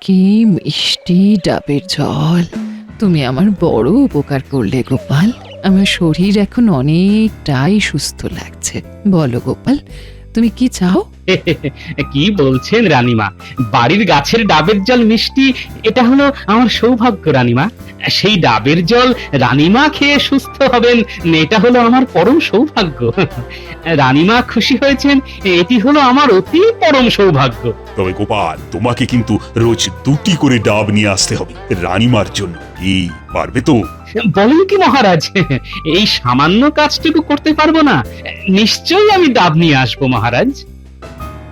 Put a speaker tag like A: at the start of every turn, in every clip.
A: কি মিষ্টি ডাবের জল! তুমি আমার বড় উপকার করলে গোপাল। আমার শরীর এখন অনেকটাই সুস্থ লাগছে। বলো গোপাল, তুমি কি চাও?
B: কি বলছেন রানীমা? বাড়ির গাছের ডাবের জল মিষ্টি, এটা হলো আমার সৌভাগ্য রানীমা। সেই ডাবের জল রানীমা খেয়ে সুস্থ হবেন, এটা হলো আমার পরম সৌভাগ্য। রানীমা খুশি হয়েছেন, এটি হলো আমার অতি পরম সৌভাগ্য।
C: তবে গোপাল, তোমাকে কিন্তু রোজ 2টি করে ডাব নিয়ে আসতে হবে রানীমার জন্য। কি পারবে তো?
B: বলেন কি মহারাজ, এই সামান্য কাজটুকু করতে পারবো না? নিশ্চয়ই আমি ডাব নিয়ে আসবো মহারাজ।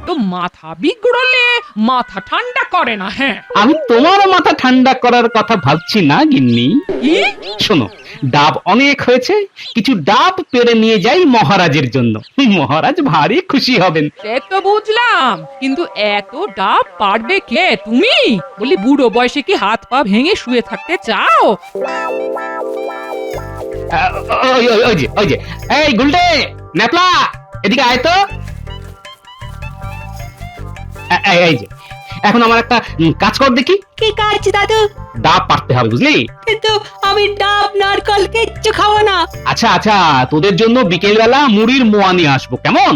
D: তো মাথা বিগড়লে মাথা ঠান্ডা করে না। হ্যাঁ,
B: আমি তোমার মাথা ঠান্ডা করার কথা ভাবছি না গিন্নি।
D: কি?
B: শোনো, ডাব অনেক হয়েছে, কিছু ডাব পেড়ে নিয়ে যাই মহারাজের জন্য। মহারাজ ভারী খুশি হবেন।
D: সে তো বুঝলাম, কিন্তু এত ডাব পারবে কে? তুমি বলি বুড়ো বয়সে কি হাত পা ভেঙে শুয়ে থাকতে চাও?
B: ওই যে এই গুলটে, ন্যাপলা, এদিকে আয় তো। এই যে, এখন আমার একটা কাজ কর দেখি।
E: কি কাজ দাদু?
B: ডাব পারতে হবে, বুঝলি?
E: কিন্তু আমি ডাব নারকল কিচ্ছু খাবো না।
B: আচ্ছা আচ্ছা, তোদের জন্য বিকেল বেলা মুড়ির মোয়া নিয়ে আসবো, কেমন?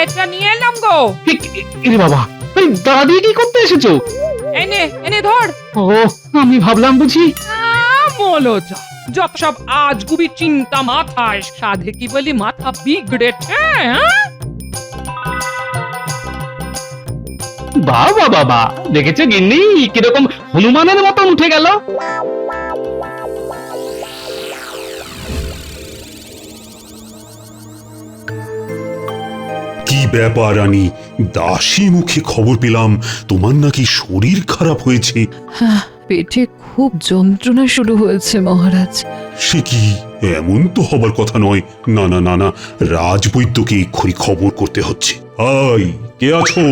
D: এটা নিয়ে এলাম গো।
B: এরে বাবা, এই দাদি কি করতে এসেছো?
D: এনে এনে ধর।
B: ও, আমি ভাবলাম বুঝি।
D: মলোজা, যত সব আজগুবি চিন্তা মাথায়, সাধে কি বলি মাথা বিগড়েছে?
B: বাবা বাবা, দেখেছো গিন্নি কিরকম হনুমানের মতন উঠে গেল?
C: কি ব্যাপার রানী? দাসী মুখে খবর পেলাম তোমার নাকি শরীর খারাপ হয়েছে।
A: হ্যাঁ, পেটে খুব যন্ত্রণা শুরু হয়েছে মহারাজ।
C: সে কি? এমন তো হবার কথা নয়। না না না না, রাজবৈদ্যকে এক্ষুনি খবর করতে হচ্ছে। হাই, কে আছো?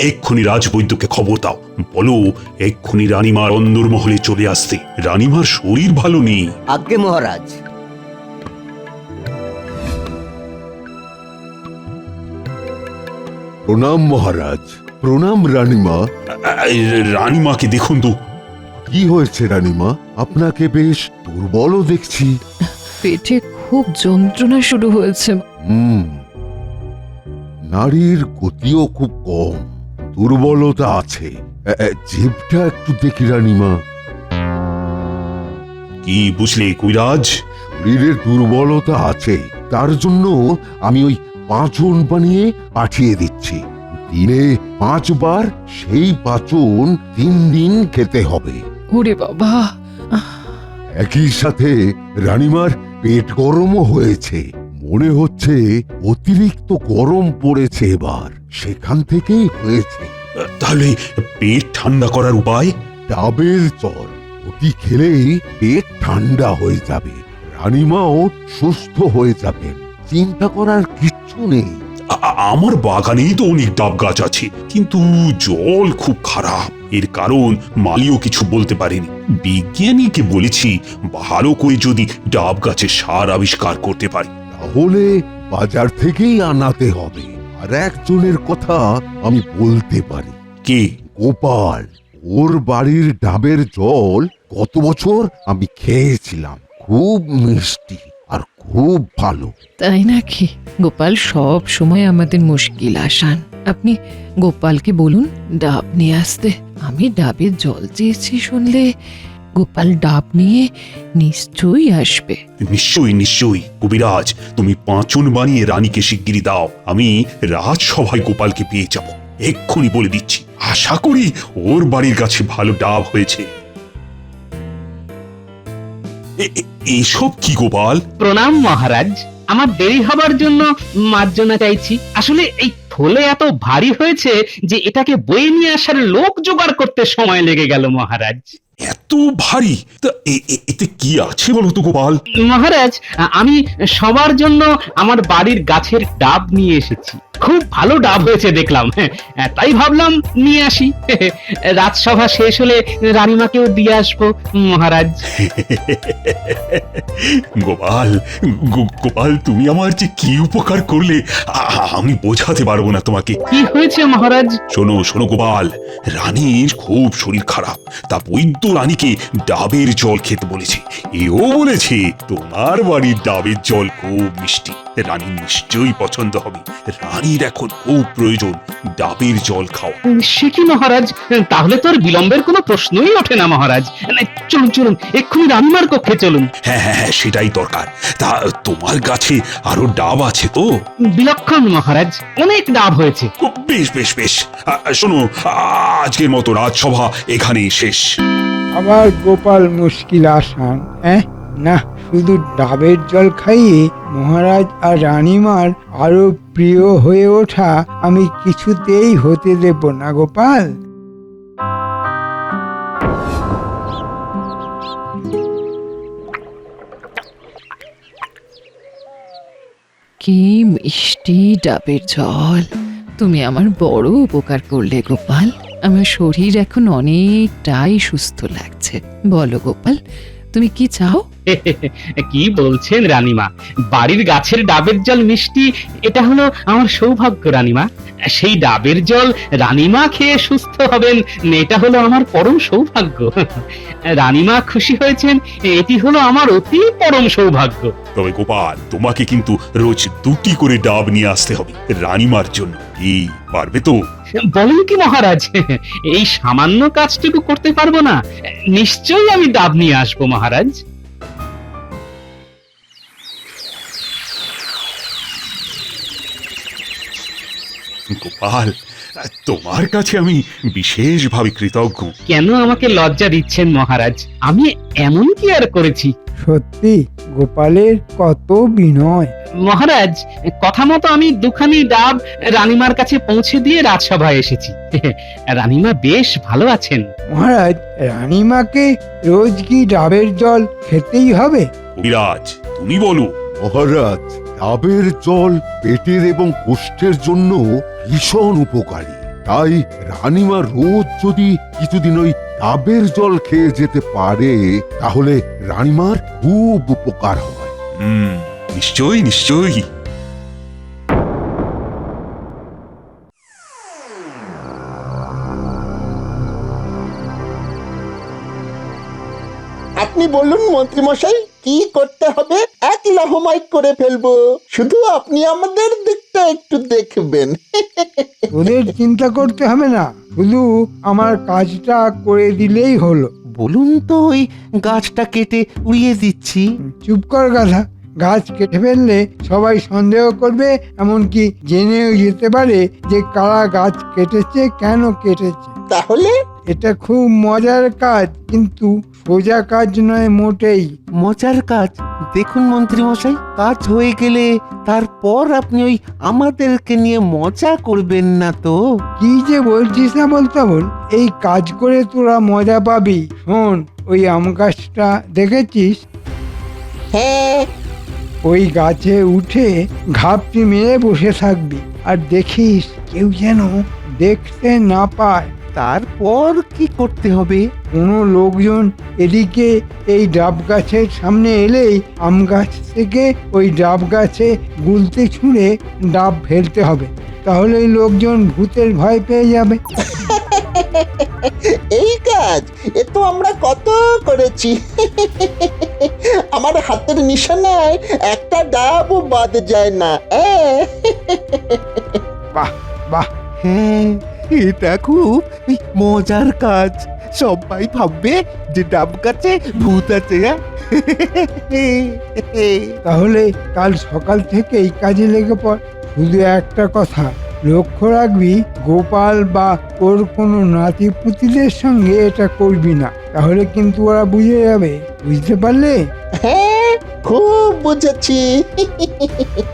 C: এক্ষুনি রাজবৈদ্যকে খবর দাও, বলো এক্ষুনি রানীমার অন্দরমহলে চলে আসতে। রানীমার শরীর ভালো নেই।
F: আজ্ঞে মহারাজ।
G: প্রণাম মহারাজ। প্রণাম রানীমা।
C: রানীমাকে দেখুন তো।
G: কি হয়েছে রানীমা? আপনাকে বেশ দুর্বলও দেখছি।
A: পেটে খুব যন্ত্রণা শুরু হয়েছে।
G: হুম, নারীর গতিও খুব কম, দুর্বলতা আছে। জিভটা একটু দেখি রানীমা।
C: কি বুঝলে কবিরাজ?
G: শরীরের দুর্বলতা আছে, তার জন্য আমি ওই পাঁচন বানিয়ে পাঠিয়ে দিচ্ছি। দিনে 5 বার, সেই পাঁচন 3 দিন খেতে হবে।
A: ওরে বাবা!
G: একই সাথে রানীমার পেট গরমও হয়েছে। মনে হচ্ছে অতিরিক্ত গরম পড়েছে এবার, সেখান থেকেই হয়েছে।
C: তাহলে পেট ঠান্ডা করার উপায়?
G: ডাবের জল, ওটি খেলেই পেট ঠান্ডা হয়ে যাবে, রানীমাও সুস্থ হয়ে যাবেন। চিন্তা করার কিচ্ছু নেই।
C: আমার বাগানেই তো অনেক ডাব গাছ আছে, কিন্তু জল খুব খারাপ। এর কারণ মালিও কিছু বলতে পারেনি। বিজ্ঞানীকে বলেছি ভালো করে যদি ডাব গাছের সার আবিষ্কার করতে পারি।
G: তাহলে বাজার থেকেই আনাতে হবে। আর একজনের কথা আমি বলতে পারি।
C: কে?
G: গোপাল। ওর বাড়ির ডাবের জল গত বছর আমি খেয়েছিলাম, খুব মিষ্টি আর খুব ভালো।
A: তাই নাকি? গোপাল সব সময় আমাদের মুশকিল আসান। আপনি গোপালকে বলুন ডাব নিয়ে আসতে। আমি ডাবের জল চেয়েছি শুনলে গোপাল ডাব নিয়ে নিশ্চয়ই আসবে।
C: নিশ্চয়ই নিশ্চয়ই। কবিরাজ, তুমি পাঁচন বানিয়ে রানীকে শিগগিরই দাও। আমি রাজসভায় গোপালকে পেয়ে যাব, এক্ষুনি বলে দিচ্ছি। আশা করি ওর বাড়ির কাছে ভালো ডাব হয়েছে। এসব কি গোপাল?
B: প্রণাম মহারাজ। আমার দেরি হবার জন্য মার্জনা চাইছি। আসলে এই থলে এত ভারী হয়েছে যে এটাকে বয়ে নিয়ে আসার লোক জোগাড় করতে সময় লেগে গেল মহারাজ।
C: এত ভারী তা এতে কি আছে বলো তো গোপাল?
B: মহারাজ, আমি সবার জন্য আমার বাড়ির গাছের ডাব নিয়ে এসেছি। খুব ভালো ডাব হয়েছে দেখলাম, তাই ভাবলাম নিয়ে আসি। রাজসভা শেষ হলে রানীমাকেও দিয়ে আসবো মহারাজ।
C: গোপাল, গোপাল, তুমি আমার যে কি উপকার করলে আমি বোঝাতে পারবো না তোমাকে।
B: কি হয়েছে মহারাজ?
C: শোনো শোনো গোপাল, রানীর খুব শরীর খারাপ, তা বৈদ্য রানীকে ডাবের জল খেতে বলেছে। এও বলেছে তোমার বাড়ির ডাবের জল খুব মিষ্টি, রানীর নিশ্চয়ই পছন্দ হবে। রানীর এখন খুব প্রয়োজন ডাবের জল খাওয়া।
B: সে কি মহারাজ, তাহলে তো আর বিলম্বের কোনো প্রশ্নই ওঠে না মহারাজ। চলুন চলুন, এক্ষুনি রানীমার কক্ষে চলুন।
C: হ্যাঁ হ্যাঁ হ্যাঁ, সেটাই দরকার। তা তোমার গাছে আরো ডাব আছে তো?
B: বিলক্ষণ মহারাজ, অনেক ডাব হয়েছে।
C: বেশ বেশ বেশ, শোনো, আজকের মতো রাজসভা এখানেই শেষ।
F: আবার গোপাল মুশকিল আসান, না, শুধু ডাবের জল খাইয়ে মহারাজ আর রানীমার আরো প্রিয় হয়ে ওঠা আমি কিছুতেই হতে দেব না গোপাল।
A: কি মিষ্টি ডাবের জল! তুমি আমার বড় উপকার করলে গোপাল। আমার শরীর এখন অনেকটাই সুস্থ লাগছে। বলো গোপাল, তুমি কি চাও?
B: কি বলছেন রানীমা, বাড়ির গাছের ডাবের জল মিষ্টি, এটা হলো আমার সৌভাগ্য রানীমা। সেই ডাবের জল রানীমা খেয়ে সুস্থ হবেন, এটা হলো আমার পরম সৌভাগ্য। রানীমা খুশি হয়েছেন, এটি হলো আমার অতি পরম সৌভাগ্য।
C: তবে গোপাল, তোমাকে কিন্তু রোজ 2টি করে ডাব নিয়ে আসতে হবে রানীমার জন্য। কি পারবে তো?
B: বলেন কি মহারাজ, এই সামান্য কাজটুকু করতে পারবো না? নিশ্চয়ই আমি ডাব নিয়ে আসবো মহারাজ।
C: গোপাল, তোমার কাছে আমি বিশেষভাবে কৃতজ্ঞ।
B: কেন আমাকে লজ্জা দিচ্ছেন মহারাজ? আমি এমন কি আর করেছি?
F: সত্যি গোপালের কত বিনয়!
B: মহারাজ, কথা মতো আমি 2খানি ডাব রানীমার কাছে পৌঁছে দিয়ে রাজসভায় এসেছি। রানীমা বেশ ভালো আছেন।
F: মহারাজ, রানীমাকে রোজ কি ডাবের জল খেতেই হবে?
C: কবিরাজ, তুমি বলো।
G: মহারাজ, ডাবের জল পেটের এবং কোষ্ঠের জন্য ভীষণ উপকারী। তাই রানীমা রোজ যদি কিছুদিন ওই ডাবের জল খেয়ে যেতে পারে, তাহলে রানীমার খুব উপকার হয়।
C: নিশ্চয়ই নিশ্চয়ই।
H: আপনি বলুন মন্ত্রীমশাই, কি করতে হবে? এক লাহমাই করে ফেলবো, শুধু আপনি আমাদের দিকটা একটু দেখবেন।
F: ওদের চিন্তা করতে হবে না, শুধু আমার কাজটা করে দিলেই হলো।
I: বলুন তো, ওই গাছটা কেটে উড়িয়ে দিচ্ছি।
F: চুপ কর গাধা। গাছ কেটে ফেললে সবাই সন্দেহ করবে, এমনকি জেনেও যেতে পারে যে কারা গাছ কেটেছে, কেন কেটেছে।
H: তাহলে
F: এটা খুব মজার কাজ, কিন্তু সোজা কাজ নয় মোটেই।
I: মজার কাজ? দেখুন মন্ত্রী মশাই, কাজ হয়ে গেলে তারপর আপনি ওই আমাদেরকে নিয়ে মজা করবেন না তো?
F: কি যে বলছিস না বলতে বল, এই কাজ করে তোরা মজা পাবি। শোন, ওই আম গাছটা দেখেছিস?
H: হ্যাঁ,
F: ওই গাছে উঠে ঘাপটি মেরে বসে থাকবি, আর দেখিস কেউ যেন দেখতে না পায়।
I: তারপর কি করতে হবে?
F: কোনো লোকজন এদিকে এই ডাব গাছের সামনে এলেই আম গাছ থেকে ওই ডাব গাছে গুলতে ছুঁড়ে ডাব ফেলতে হবে, তাহলে লোকজন ভূতের ভয় পেয়ে যাবে।
H: এই কাজ এ তো আমরা কত করেছি। আমার হাতের নিশানায় একটা ডাবও বাদ যায় না।
F: বাহ বাহ!
I: হ্যাঁ, এটা খুব মজার কাজ। সবাই ভাববে যে ডাব গাছে ভূত আছে।
F: তাহলে কাল সকাল থেকেই কাজে লেগে পড়। শুধু একটা কথা লক্ষ্য রাখবি, গোপাল বা ওর কোনো নাতি পুতিদের সঙ্গে এটা করবি না, তাহলে কিন্তু ওরা বুঝে যাবে। বুঝতে পারলে?
H: হ্যাঁ, খুব বুঝেছি।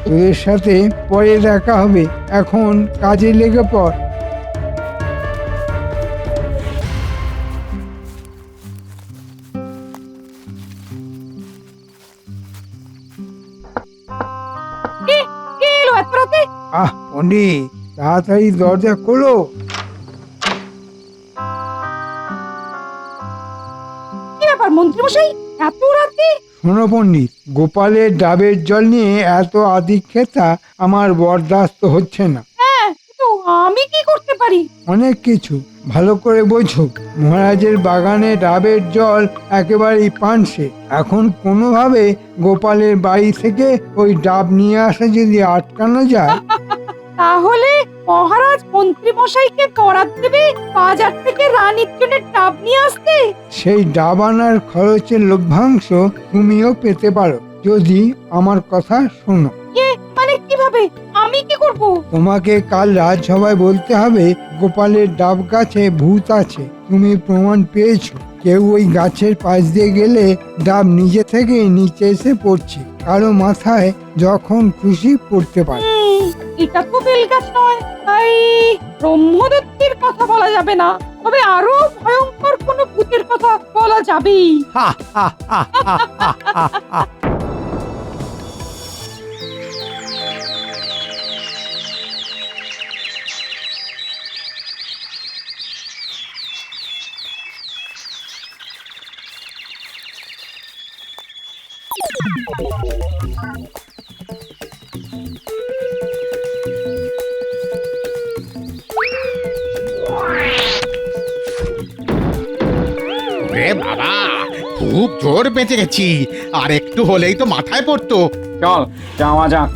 F: তোদের সাথে পরে দেখা হবে, এখন কাজে লেগে পড়। পণ্ডিত, তাড়াতাড়ি দরজা খোলো।
E: কি ব্যাপার মন্ত্রীমশাই, এত রাতে?
F: শোনো পণ্ডিত, গোপালের ডাবের জল নিয়ে এত আদিক্ষেতা আমার বরদাস্ত হচ্ছে না।
E: হ্যাঁ, কিন্তু আমি কি করতে পারি?
F: অনেক কিছু, ভালো করে বোঝো। মহারাজের বাগানে ডাবের জল একেবারেই পানসে। এখন কোনোভাবে গোপালের বাড়ি থেকে ওই ডাব নিয়ে আসা যদি আটকানো যায়।
E: তাহলে মহারাজ মন্ত্রীমশাইকে বরাদ দেবে বাজার থেকে রানীর জন্য ডাব নিয়ে আসতে।
F: সেই ডাব আনার খরচের লভ্যাংশ তুমিও পেতে পারো, যদি আমার কথা শোনো।
E: মানে কিভাবে? আমি কি করব?
F: তোমাকে কাল রাজসভায় বলতে হবে গোপালের ডাব গাছে ভূত আছে। তুমি প্রমাণ পেয়েছো কেউ ওই গাছের পাশ দিয়ে গেলে ডাব নিজে থেকেই নিচে এসে পড়ছে, কারো মাথায় যখন খুশি পড়তে পারে।
E: এটা তো বেলগাছ নয়, তাই ব্রহ্মদত্তের কথা বলা যাবে না, তবে আরো ভয়ঙ্কর কোন ভূতের কথা বলা যাবেই।
J: রে বাবা, খুব জোর বেঁচে গেছি, আর একটু হলেই তো মাথায় পড়তো।
B: চল যাওয়া যাক।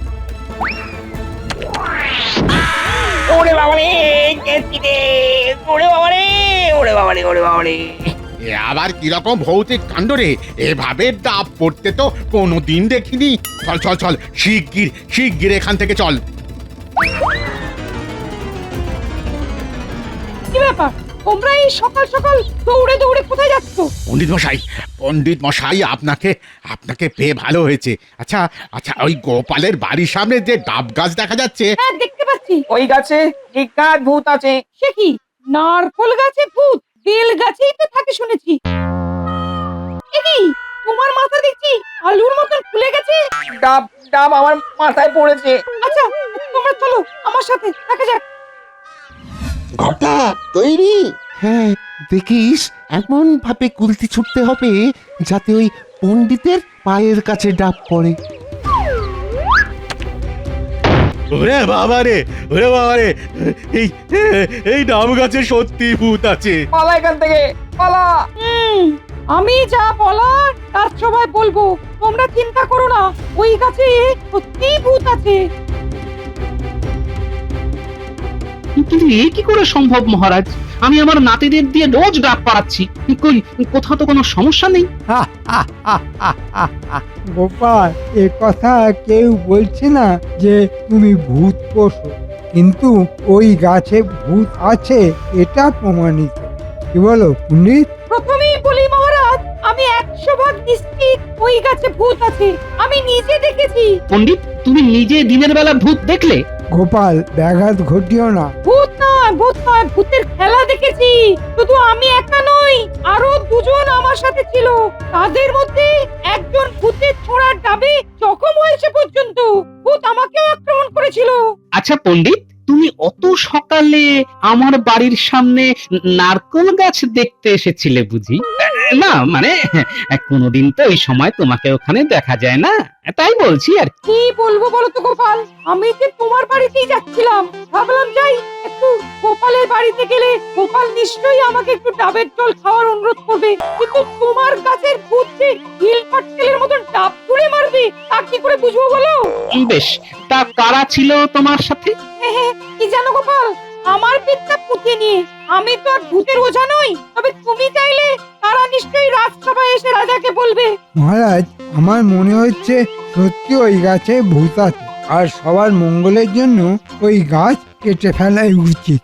K: ওরে বাবারে, গেছি রে, ওরে বাবারে, ওরে বাবারে, ওরে বাবারে।
J: এ আবার কিরকম ভৌতিক কাণ্ড রে, এভাবে ডাব পড়তে তো কোনোদিন দেখিনি। চল চল চল, শিগগির শিগগির এখান থেকে চল।
E: কি ব্যাপার, তোমরা এই সকাল সকাল দৌড়ে দৌড়ে কোথায় যাচ্ছ?
J: পণ্ডিত মশাই, আপনাকে আপনাকে পেয়ে ভালো হয়েছে। আচ্ছা আচ্ছা, ওই গোপালের বাড়ির সামনে যে ডাব গাছ দেখা যাচ্ছে।
E: হ্যাঁ, দেখতে পাচ্ছি।
K: ওই গাছে নিকাত ভূত আছে।
E: সে কি, নারকল গাছে ভূত? বেল গাছেই তো থাকে শুনেছি। এ কি, তোমার মাথা দেখছি আলুর মতন ফুলে গেছে।
K: ডাব ডাব আমার মাথায় পড়েছে।
E: আচ্ছা, তোমরা চলো আমার সাথে, দেখা যাক।
H: ঘটা তৈরি।
I: হ্যাঁ, দেখিস এমন ভাবে কুলতি ছুটতে হবে যাতে ওই পণ্ডিতের পায়ের কাছে ডাব পড়ে।
J: ওরে বাবারে, ওরে বাবারে, এই এই ডাব গাছে সত্যি ভূত আছে।
K: পালা এখান থেকে, পালা।
E: আমি যা বলার তার সবাই বলবো, তোমরা চিন্তা করো না, ওই গাছে সত্যি ভূত আছে।
B: কিন্তু এ কি করে সম্ভব মহারাজ? আমি আমার নাতিদের দিয়ে রোজ ডাব পাড়াচ্ছি, কই কোথাও তো কোনো সমস্যা নেই।
F: গোপাল, এ কথা কেউ বলছে না যে তুমি ভূত পোষো, কিন্তু ওই গাছে ভূত আছে এটা প্রমাণিত। কি বলো পণ্ডিত?
E: প্রথমেই বলি মহারাজ, আমি 100% নিশ্চিত ওই গাছে ভূত আছে। আমি নিজে দেখেছি।
B: পণ্ডিত, তুমি নিজে দিনের বেলা ভূত দেখলে?
F: গোপাল, ব্যাঘাত ঘটিও না।
E: ভূত নয়, ভূত নয়, ভূতের খেলা দেখেছি। শুধু আমি একা নই, আরো দুজন আমার সাথে ছিল। তাদের মধ্যে একজন ভূতের ছোড়ার ডাবে জখম হয়েছে পর্যন্ত। ভূত আমাকেও আক্রমণ করেছিল।
B: আচ্ছা পণ্ডিত, তুমি অত সকালে আমার বাড়ির সামনে নারকেল গাছ দেখতে এসেছিলে বুঝি? না মানে কোনোদিন তো এই সময় তোমাকে ওখানে দেখা যায় না, তাই বলছি আর কি।
E: কি বলবো বলো তো গোপাল, আমি যে তোমার বাড়িতেই যাচ্ছিলাম, ভাবলাম যাই একটু গোপালের বাড়িতে গেলে গোপাল নিশ্চয়ই আমাকে একটু ডাবের জল খাওয়ার অনুরোধ করবে, কিন্তু তোমার গাছের ভূত যে হিল পাটকেলের মতন ডাব তুলে মারবে তা কি করে বুঝবো বলো?
B: বেশ, তা কারা ছিল তোমার সাথে?
E: কি জানো গোপাল, আমার পিঠটা পুঁতে নিয়ে আমি তো আর ভূতের ওঝা নই, তবে তুমি চাইলে তারা নিশ্চয়ই রাজসভায় এসে রাজাকে বলবে।
F: মহারাজ, আমার মনে হচ্ছে সত্যি ওই গাছে ভূত আছে, আর সবার মঙ্গলের জন্য ওই গাছ কেটে ফেলাই উচিত।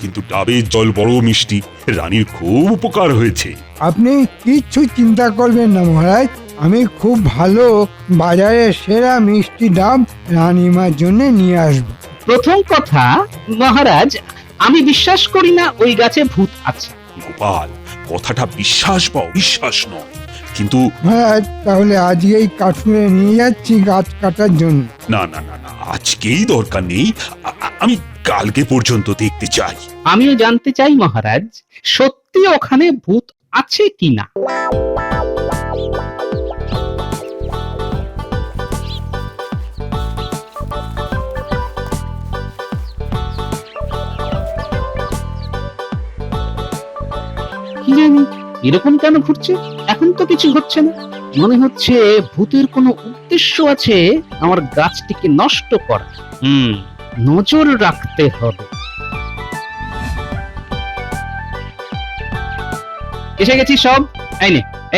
C: কিন্তু ডাবের জল বড় মিষ্টি, রানীর খুব উপকার হয়েছে।
F: আপনি কিচ্ছু চিন্তা করবেন না মহারাজ, আমি খুব ভালো বাজারের সেরা মিষ্টি ডাব রানীমার জন্য নিয়ে আসবো।
B: প্রথম কথা মহারাজ, আমি বিশ্বাস করি না ওই গাছে ভূত আছে।
C: গোপাল, কথাটা বিশ্বাস বা অবিশ্বাস নয়, কিন্তু
F: মহারাজ তাহলে আজকেই কাঠুরে নিয়ে যাচ্ছি গাছ কাটার জন্য।
C: না না না না, আজকেই দরকার নেই। আমি কালকে পর্যন্ত দেখতে চাই।
B: আমিও জানতে চাই মহারাজ, সত্যি ওখানে ভূত আছে কিনা। কি জানি এরকম কেন ঘুরছে? এখন তো কিছু হচ্ছে না। মনে হচ্ছে ভূতের কোনো উদ্দেশ্য আছে আমার গাছটিকে নষ্ট করা। নজর রাখতে হবে। এসে গেছি সব।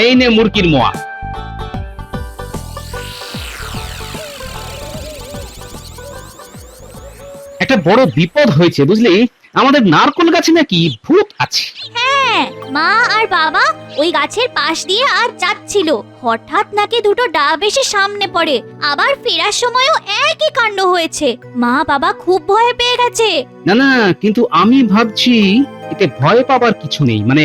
B: এই নে মুরগির মোয়া। একটা বড় বিপদ হয়েছে বুঝলি, আমাদের নারকোল গাছে নাকি ভূত আছে।
L: হ্যাঁ, মা আর বাবা ওই গাছের পাশ দিয়ে আজ যাচ্ছিল, হঠাৎ নাকি দুটো ডাব এসে সামনে পড়ে। আবার ফেরার সময়ও একই কাণ্ড হয়েছে। মা বাবা খুব ভয় পেয়ে গেছে।
B: না না, কিন্তু আমি ভাবছি এতে ভয় পাবার কিছু নেই, মানে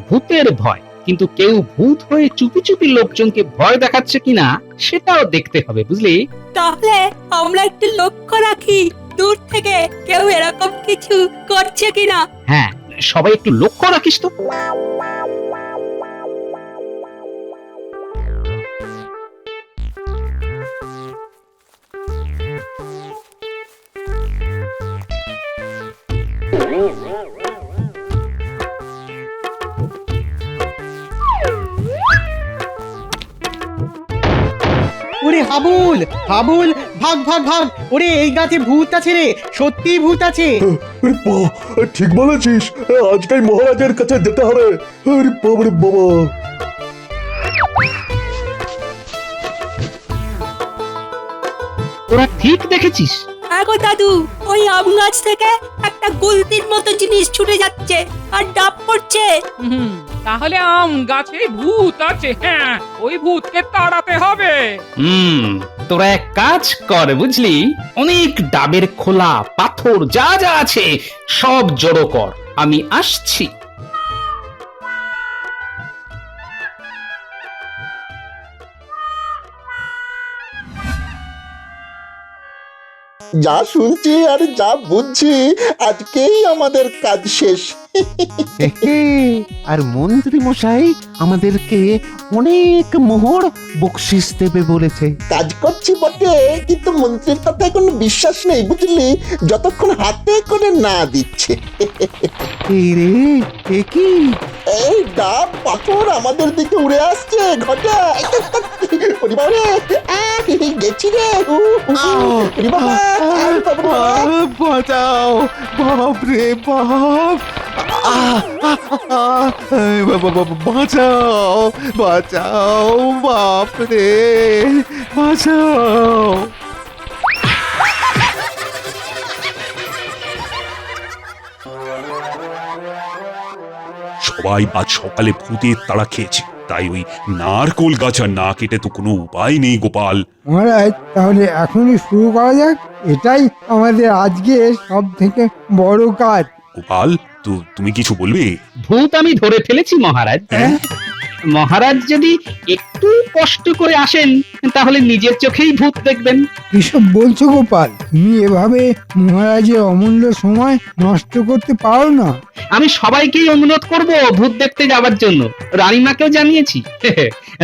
B: ভূতের ভয়। কিন্তু কেউ ভূত হয়ে চুপি চুপি লোকজনকে ভয় দেখাচ্ছে কিনা সেটাও দেখতে হবে বুঝলি।
M: তাহলে আমরা একটু লক্ষ্য রাখি দূর থেকে কেউ এরকম কিছু করছে কিনা।
B: হ্যাঁ, সবাই একটু লক্ষ্য রাখিস তো।
K: ওরে হাবুল, হাবুল, ভাগ ভাগ ভাগ। ওরে এই গাছে ভূত আছে রে, সত্যি ভূত আছে।
C: ঠিক বলেছিস, আজকাল মহারাজের কাছে যেতে হবে। আরে বাবা, বাবা।
B: তোরা ঠিক দেখেছিস?
M: আগো দাদু, ওই আম গাছ থেকে একটা গুলতির মতো জিনিস ছুটে যাচ্ছে আর ডাব পড়ছে।
D: তাহলে আম গাছে ভূত আছে। হ্যাঁ, ওই ভূতকে তাড়াতে হবে।
B: তোরা এক কাজ কর বুঝলি, অনেক ডাবের খোলা পাথর যা যা আছে সব জড়ো কর, আমি আসছি।
H: যা শুনছি আর যা বুঝছি, আজকেই আমাদের কাজ শেষ।
I: আর মন্ত্রী মশাই আমাদেরকে অনেক মোহর বকশিস দেবে বলেছে।
H: কাজ করছি বটে, কিন্তু মন্ত্রীর কথায় কোনো বিশ্বাস নেই বুঝলি, যতক্ষণ হাতে করে না দিচ্ছে।
I: এই রে, এ কি?
H: এই ডাব পাথর আমাদের দিকে উড়ে আসছে। ঘটা পরিবারে গেছি রে।
I: বাঁচাও, বাপ রে বাপ। বাঁচাও, বাঁচাও, বাপ রে বাঁচাও।
C: সবাই আজ সকালে ভূতের তাড়া খেয়েছে, তাই ওই নারকোল গাছ আর না কেটে তো কোনো উপায় নেই গোপাল।
F: মহারাজ তাহলে এখনই শুরু করা যাক, এটাই আমাদের আজকে সব থেকে বড় কাজ।
C: গোপাল, তো তুমি কিছু বলবে?
B: ভূত আমি ধরে ফেলেছি মহারাজ। মহারাজ যদি একটু কষ্ট করে আসেন তাহলে নিজের চোখেই ভূত দেখবেন।
F: কিসব বলছো গোপাল? তুমি এভাবে মহারাজের অমূল্য সময় নষ্ট করতে পারো না।
B: আমি সবাইকেই অনুরোধ করব ভূত দেখতে যাওয়ার জন্য। রানীমাকেও জানিয়েছি।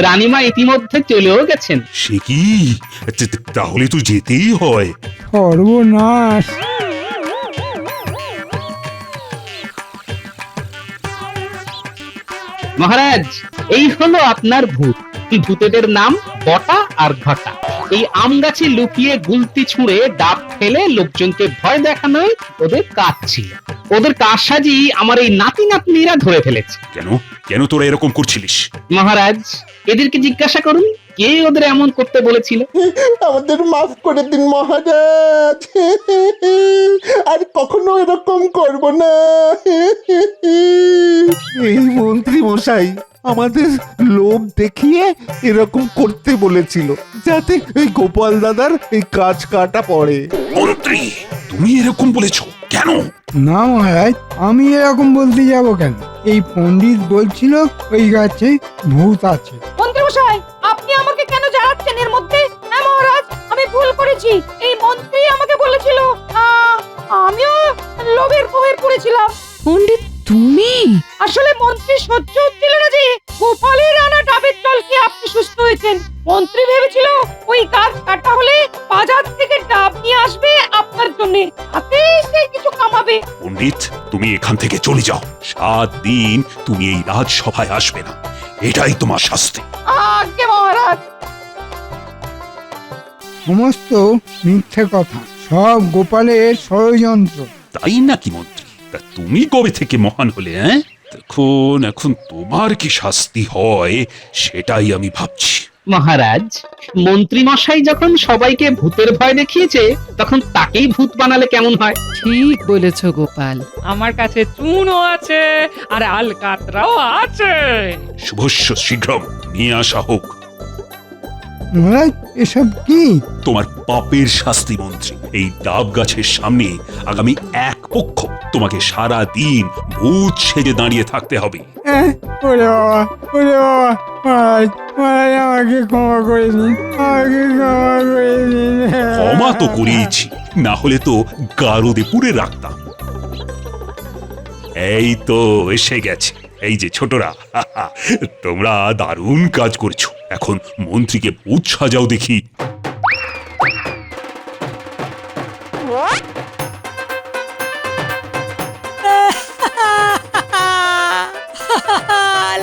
B: রানীমা ইতিমধ্যে চলেও গেছেন।
C: সে কি? তাহলে তো যেতেই হয়।
F: সর্বনাশ!
B: মহারাজ, এই হলো আপনার ভূত। ভূতেদের নাম বটা আর ঘটা। এই আম গাছে লুকিয়ে গুলতি ছুঁড়ে ডাব ফেলে লোকজনকে ভয় দেখানোই ওদের কাজ ছিল। ওদের কারসাজি আমার এই নাতি নাতনিরা ধরে ফেলেছে।
C: কেন কেন তোরা এরকম করছিলিস?
B: মহারাজ, এদেরকে জিজ্ঞাসা করুন কে ওদের এমন করতে বলেছিল।
H: আমাদের মাফ করে দিন মহারাজ, আর কখনো এরকম করব না।
I: এই মন্ত্রী মশাই আমাদের লোভ দেখিয়ে এরকম করতে বলেছিল, যাতে এই গোপাল দাদার এই কাজ কাটা পড়ে।
C: মন্ত্রী, তুমি এরকম বলেছো কেন?
F: না মহারাজ, আমি এরকম বলতে যাব কেন? এই পণ্ডিত বলছিল ওই গাছে ভূত আছে।
E: মন্ত্রী মশাই, আপনি আমাকে কেন জ্বালাচ্ছেন এর মধ্যে? হ্যাঁ মহারাজ, আমি ভুল করেছি। এই মন্ত্রী আমাকে বলেছিল, আমিও লোভের মোহে পড়েছিলাম।
A: পণ্ডিত তুমি?
E: আসলে মন্ত্রী সহ্য হচ্ছিল না যে গোপালের আনা ডাবের জল খেয়ে আপনি সুস্থ হয়েছেন। মন্ত্রী ভেবেছিল ওই গাছ কাটা হলে বাজার থেকে ডাব নিয়ে আসবে আপনার জন্য, হাতে সে কিছু কামাবে।
C: পণ্ডিত, তুমি এখান থেকে চলে যাও। 7 দিন তুমি এই রাজসভায় আসবে না, এটাই তোমার শাস্তি।
E: আজ্ঞে মহারাজ।
F: সমস্ত মিথ্যে কথা, সব গোপালের ষড়যন্ত্র।
C: তাই নাকি মন্ত্রী? তা তুমি কবে থেকে মহান হলে? এখন তোমার কি শাস্তি হয় সেটাই আমি ভাবছি।
B: মহারাজ, মন্ত্রী মশাই যখন সবাইকে ভূতের ভয় দেখিয়েছে, তখন তাকেই ভূত বানালে কেমন হয়?
A: ঠিক বলেছ গোপাল।
D: আমার কাছে চুনও আছে আর আলকাতরাও আছে।
C: শুভস্য শীঘ্রম নিয়ে আসা হোক।
F: মহারাজ, এসব কি?
C: তোমার পাপের শাস্তি মন্ত্রী। এই ডাব গাছের সামনে আগামী 1 পক্ষ তোমাকে সারা দিন ভূত সেজে দাঁড়িয়ে থাকতে হবে।
F: ওরে বাবা, ওরে বাবা, মহারাজ, মহারাজ আমাকে ক্ষমা করে দিন, আমাকে ক্ষমা করে দিন।
C: ক্ষমা তো করিয়েছি, না হলে তো গারদে পুরে রাখতাম। এই তো এসে গেছে। এই যে ছোটরা, তোমরা দারুণ কাজ করছো। এখন মন্ত্রীকে ভূত সাজাও দেখি।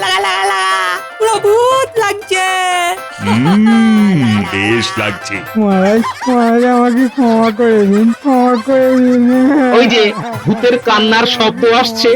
M: লাগা লাগা লাগা, পুরো ভূত লাগছে।
C: বেশ লাগছে।
F: মহারাজ, মহারাজ আমাকে ক্ষমা করে দিন, ক্ষমা করে দিন।
B: ওই যে ভূতের কান্নার শব্দ আসছে।